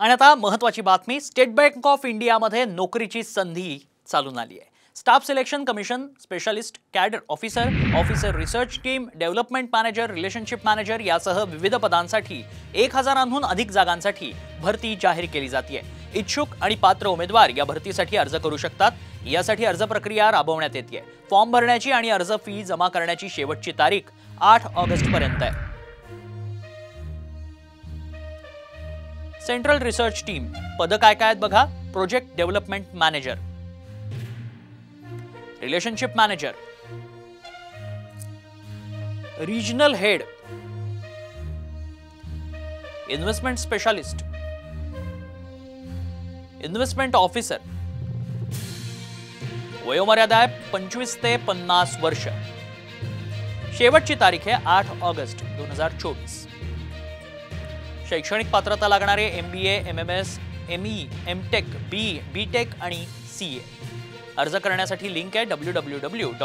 आणि आता महत्त्वाची बातमी, स्टेट बँक ऑफ इंडियामध्ये नोकरीची संधी चालून आली आहे। Staff selection commission, specialist cadre officer, officer research team, development manager, relationship manager यासह विविध पदांसाठी 1000हून अधिक जागांसाठी भरती जाहीर केली जाते। इच्छुक आणि पात्र उमेदवार या भरतीसाठी अर्ज करू शकतात। यासाठी अर्ज प्रक्रिया राबवण्यात येते। फॉर्म भरण्याची आणि अर्ज फी जमा करण्याची शेवटची तारीख 8 ऑगस्ट पर्यंत आहे। सेंट्रल रिसर्च टीम पद काय काय आहेत बघा। Project development manager, relationship manager, regional head, investment specialist, investment officer. वयोमर्यादा आहे 25 ते 50 वर्ष। शेवटची तारीख आहे 8 ऑगस्ट 2024। शैक्षणिक पात्रता लागणारे MBA, MMS, ME, MTech, BE, BTech आणि CA। अर्ज करण्यासाठी लिंक आहे www.sbi.co.in।